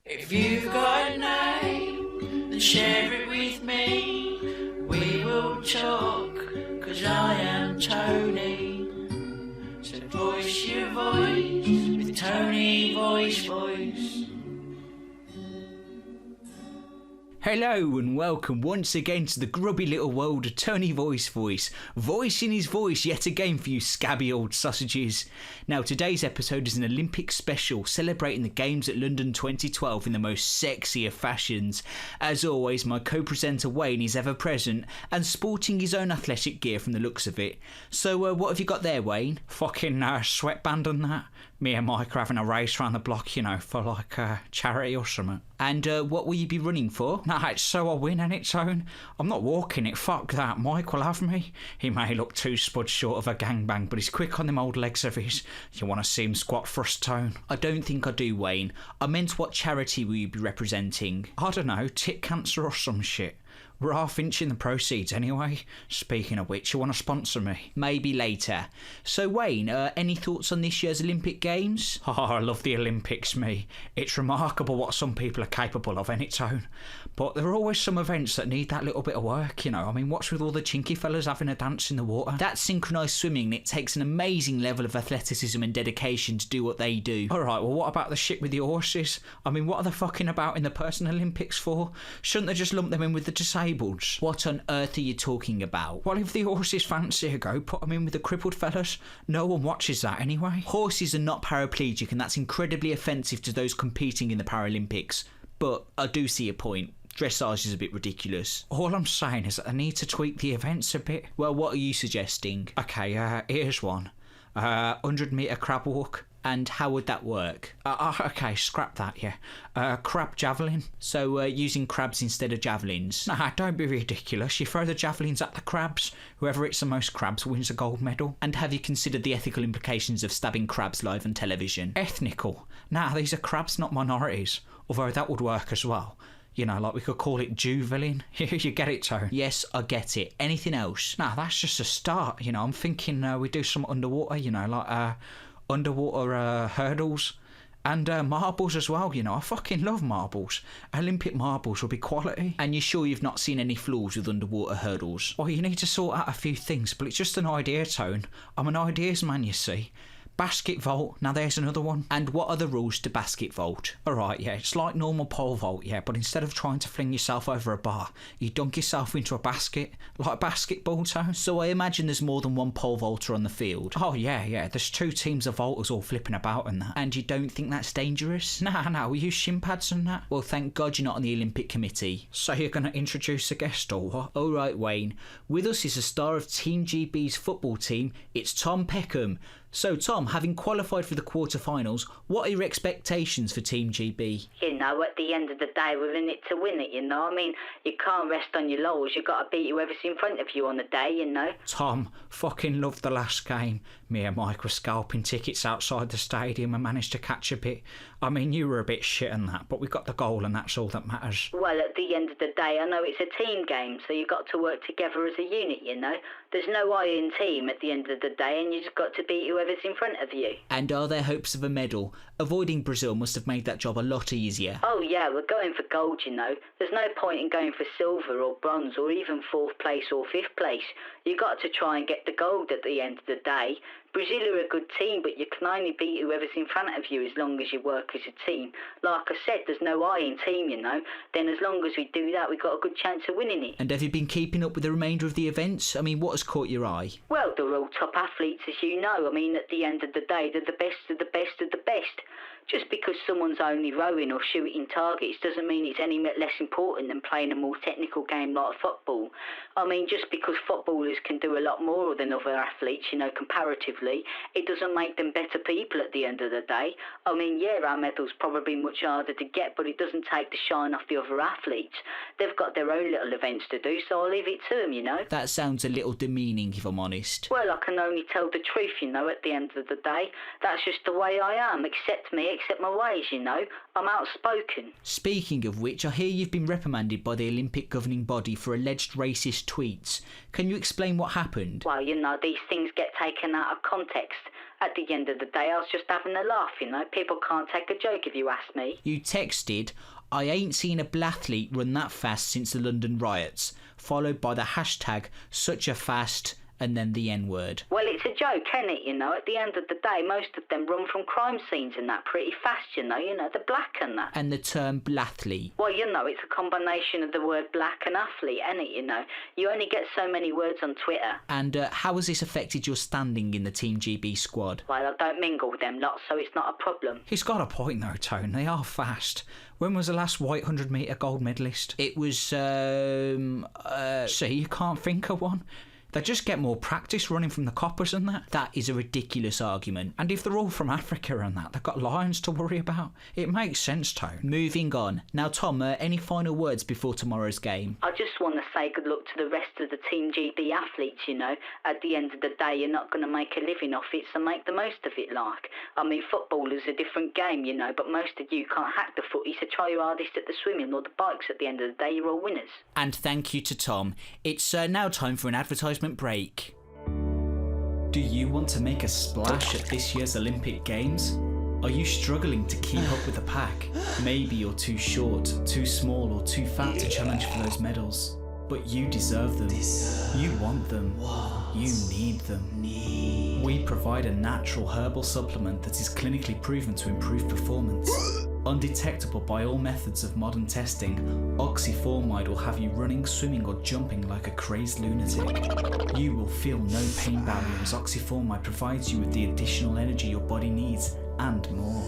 If you've got a name, then share it with me. We will talk, 'cause I am Tony. So voice your voice with Tony Voice. Hello and welcome once again to the grubby little world of Tony Voice, voicing his voice yet again for you scabby old sausages. Now today's episode is an Olympic special celebrating the Games at London 2012 in the most sexy of fashions. As always, my co-presenter Wayne is ever present and sporting his own athletic gear from the looks of it. So what have you got there, Wayne? Fucking sweatband and that? Me and Mike are having a race around the block, you know, for like charity or something. And what will you be running for? Nah, it's so I win, and its own. I'm not walking it, fuck that. Mike will have me. He may look too spud short of a gangbang, but he's quick on them old legs of his. You want to see him squat for us, Tone? I don't think I do, Wayne. I meant what charity will you be representing? I don't know, tit cancer or some shit. We're half inching the proceeds anyway. Speaking of which, you want to sponsor me? Maybe later. So Wayne, any thoughts on this year's Olympic Games? Oh, I love the Olympics, me. It's remarkable what some people are capable of in its own. But there are always some events that need that little bit of work, you know. I mean, what's with all the chinky fellas having a dance in the water? That's synchronised swimming, and it takes an amazing level of athleticism and dedication to do what they do. Alright, well what about the shit with the horses? I mean, what are they fucking about in the Person Olympics for? Shouldn't they just lump them in with the disabled? What on earth are you talking about? Well, if the horses fancy a go, put them in with the crippled fellas. No one watches that anyway. Horses are not paraplegic, and that's incredibly offensive to those competing in the Paralympics. But I do see your point. Dressage is a bit ridiculous. All I'm saying is that I need to tweak the events a bit. Well, what are you suggesting? Okay, here's one. 100-metre crab walk. And how would that work? Okay, scrap that, yeah. Crab javelin. So, using crabs instead of javelins. Nah, don't be ridiculous. You throw the javelins at the crabs. Whoever hits the most crabs wins a gold medal. And have you considered the ethical implications of stabbing crabs live on television? Ethnical? Nah, these are crabs, not minorities. Although that would work as well. You know, like we could call it Juvelin. You get it, Tone? Yes, I get it. Anything else? Nah, that's just a start. You know, I'm thinking we do some underwater, you know, like underwater hurdles and marbles as well. You know, I fucking love marbles. Olympic marbles will be quality. And you're sure you've not seen any flaws with underwater hurdles? Well, you need to sort out a few things, but it's just an idea, Tone. I'm an ideas man, you see. Basket vault, now there's another one. And what are the rules to basket vault? Alright, yeah, it's like normal pole vault, yeah, but instead of trying to fling yourself over a bar, you dunk yourself into a basket, like basketball, Tone. So I imagine there's more than one pole vaulter on the field. Oh yeah, there's two teams of vaulters all flipping about and that. And you don't think that's dangerous? Nah, we use shin pads and that. Well, thank God you're not on the Olympic Committee. So you're gonna introduce a guest or what? Alright, Wayne, with us is a star of Team GB's football team, it's Tom Peckham. So, Tom, having qualified for the quarterfinals, what are your expectations for Team GB? You know, at the end of the day, we're in it to win it, you know. I mean, you can't rest on your laurels. You've got to beat whoever's in front of you on the day, you know. Tom, fucking loved the last game. Me and Mike were scalping tickets outside the stadium and managed to catch a bit. I mean, you were a bit shit on that, but we got the goal and that's all that matters. Well, at the end of the day, I know it's a team game, so you've got to work together as a unit, you know. There's no iron team at the end of the day, and you just got to beat whoever's in front of you. And are there hopes of a medal? Avoiding Brazil must have made that job a lot easier. Oh yeah, we're going for gold, you know. There's no point in going for silver or bronze or even 4th place or 5th place. You got to try and get the gold at the end of the day. Brazil are a good team, but you can only beat whoever's in front of you as long as you work as a team. Like I said, there's no iron team, you know. Then as long as we do that, we've got a good chance of winning it. And have you been keeping up with the remainder of the events? I mean, what has caught your eye? Well, they're all top athletes, as you know. I mean, at the end of the day, they're the best of the best of the best. Just because someone's only rowing or shooting targets doesn't mean it's any less important than playing a more technical game like football. I mean, just because footballers can do a lot more than other athletes, you know, comparatively, it doesn't make them better people at the end of the day. I mean, yeah, our medal's probably much harder to get, but it doesn't take the shine off the other athletes. They've got their own little events to do, so I'll leave it to them, you know. That sounds a little demeaning, if I'm honest. Well, I can only tell the truth, you know, at the end of the day. That's just the way I am. Accept me, accept my ways, you know. I'm outspoken. Speaking of which, I hear you've been reprimanded by the Olympic governing body for alleged racist tweets. Can you explain what happened? Well, you know, these things get taken out of context. At the end of the day, I was just having a laugh, you know. People can't take a joke if you ask me. You texted, "I ain't seen a blathlete run that fast since the London riots," followed by the hashtag "such a fast," and then the N-word. Well, it's a joke, ain't it, you know? At the end of the day, most of them run from crime scenes and that pretty fast, you know, the black and that. And the term blathlete. Well, you know, it's a combination of the word black and athlete, ain't it, you know? You only get so many words on Twitter. And how has this affected your standing in the Team GB squad? Well, I don't mingle with them lots, so it's not a problem. He's got a point though, Tone. They are fast. When was the last white 100-metre gold medalist? It was, see, you can't think of one. They just get more practice running from the coppers and that. That is a ridiculous argument. And if they're all from Africa and that, they've got lions to worry about. It makes sense, Tone. Moving on. Now, Tom, any final words before tomorrow's game? I just want to say good luck to the rest of the Team GB athletes, you know. At the end of the day, you're not going to make a living off it, so make the most of it, like. I mean, football is a different game, you know, but most of you can't hack the footy, so try your hardest at the swimming or the bikes. At the end of the day, you're all winners. And thank you to Tom. It's now time for an advertisement break. Do you want to make a splash at this year's Olympic Games? Are you struggling to keep up with the pack? Maybe you're too short, too small, or too fat to challenge for those medals. But you deserve them. You want them. You need them. We provide a natural herbal supplement that is clinically proven to improve performance. Undetectable by all methods of modern testing, oxyformide will have you running, swimming or jumping like a crazed lunatic. You will feel no pain barrier as oxyformide provides you with the additional energy your body needs and more.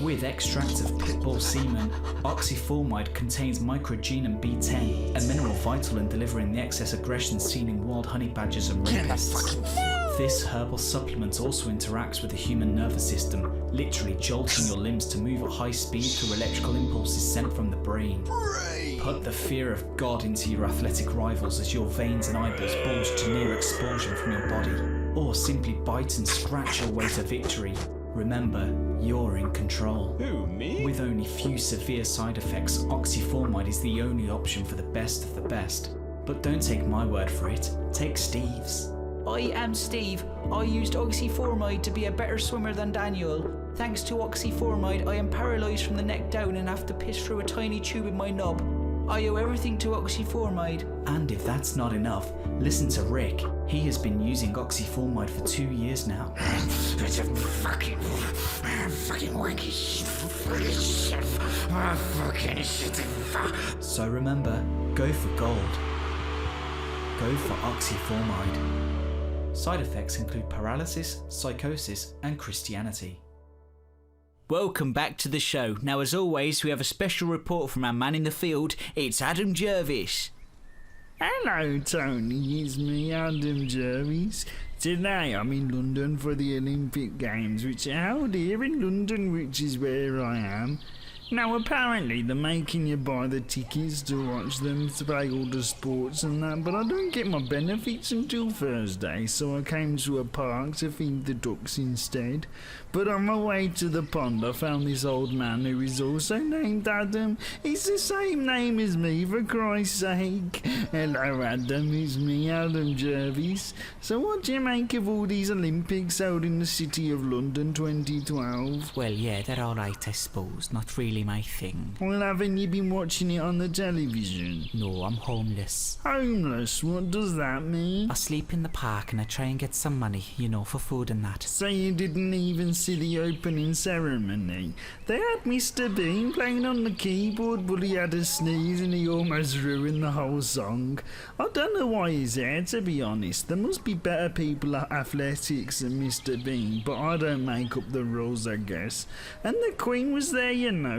With extracts of pitbull semen, oxyformide contains microgenome B10, a mineral vital in delivering the excess aggression seen in wild honey badgers and rapists. This herbal supplement also interacts with the human nervous system, literally jolting your limbs to move at high speed through electrical impulses sent from the brain. Put the fear of God into your athletic rivals as your veins and eyeballs bulge to near expulsion from your body, or simply bite and scratch your way to victory. Remember, you're in control. Who, me? With only few severe side effects, oxyformide is the only option for the best of the best. But don't take my word for it, take Steve's. I am Steve. I used oxyformide to be a better swimmer than Daniel. Thanks to oxyformide, I am paralysed from the neck down and have to piss through a tiny tube in my knob. I owe everything to oxyformide. And if that's not enough, listen to Rick. He has been using oxyformide for 2 years now. It's a fucking wanky shit. So remember, go for gold. Go for oxyformide. Side effects include paralysis, psychosis, and Christianity. Welcome back to the show. Now, as always, we have a special report from our man in the field. It's Adam Jervis. Hello, Tony. It's me, Adam Jervis. Today I'm in London for the Olympic Games, which are held here in London, which is where I am. Now, apparently they're making you buy the tickets to watch them, to play all the sports and that, but I don't get my benefits until Thursday, so I came to a park to feed the ducks instead. But on my way to the pond, I found this old man who is also named Adam. It's the same name as me, for Christ's sake. Hello, Adam. It's me, Adam Jervis. So what do you make of all these Olympics held in the city of London 2012? Well, yeah, they're alright, I suppose. Not really my thing. Well, haven't you been watching it on the television? No, I'm homeless. Homeless? What does that mean? I sleep in the park and I try and get some money, for food and that. So you didn't even see the opening ceremony? They had Mr. Bean playing on the keyboard, but he had a sneeze and he almost ruined the whole song. I don't know why he's there, to be honest. There must be better people at athletics than Mr. Bean, but I don't make up the rules, I guess. And the Queen was there,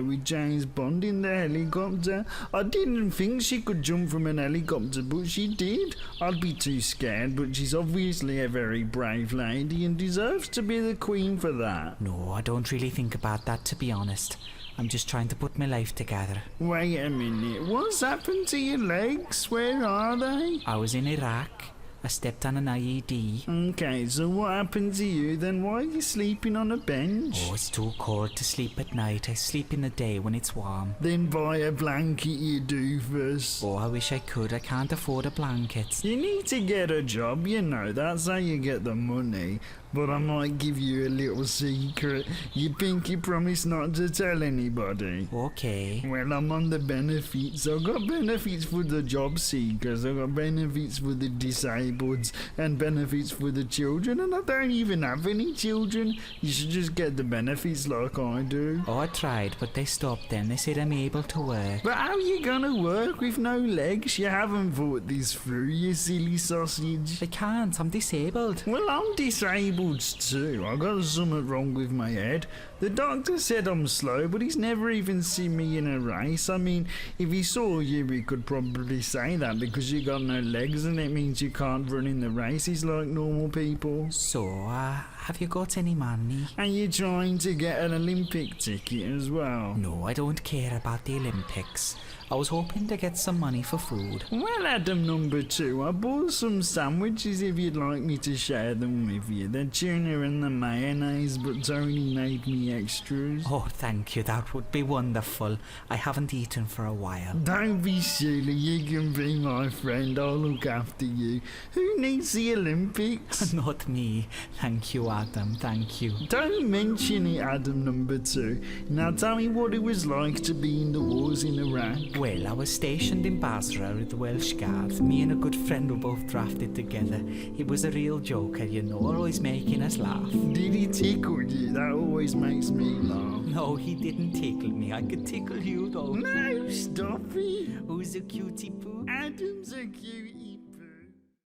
with James Bond in the helicopter. I didn't think she could jump from an helicopter, but she did. I'd be too scared, but she's obviously a very brave lady and deserves to be the Queen for that. No, I don't really think about that, to be honest. I'm just trying to put my life together. Wait a minute, what's happened to your legs? Where are they? I was in Iraq. I stepped on an IED. Okay, so what happened to you then? Why are you sleeping on a bench? Oh, it's too cold to sleep at night. I sleep in the day when it's warm. Then buy a blanket, you doofus. Oh, I wish I could. I can't afford a blanket. You need to get a job, that's how you get the money. but I might give you a little secret. You pinky promise not to tell anybody. Okay. Well, I'm on the benefits. I've got benefits for the job seekers, I've got benefits for the disabled, and benefits for the children, and I don't even have any children. You should just get the benefits like I do. Oh, I tried, but they stopped them. They said I'm able to work. But how are you gonna work with no legs? You haven't thought this through, you silly sausage. I can't, I'm disabled. Well, I'm disabled too. I got something wrong with my head. The doctor said I'm slow, but he's never even seen me in a race. I mean, if he saw you, he could probably say that because you got no legs and it means you can't run in the races like normal people. So, have you got any money? Are you trying to get an Olympic ticket as well? No, I don't care about the Olympics. I was hoping to get some money for food. Well, Adam number 2, I bought some sandwiches if you'd like me to share them with you. The tuna and the mayonnaise, but Tony made me extras. Oh, thank you, that would be wonderful. I haven't eaten for a while. Don't be silly, you can be my friend, I'll look after you. Who needs the Olympics? Not me. Thank you, Adam, thank you. Don't mention it, Adam number 2. Now tell me what it was like to be in the wars in Iraq. Well, I was stationed in Basra with the Welsh Guard. Me and a good friend were both drafted together. He was a real joker, you know, always making us laugh. Did he tickle you? That always makes me laugh. No, he didn't tickle me. I could tickle you, though. No, stop it. Who's a cutie poo? Adam's a cutie.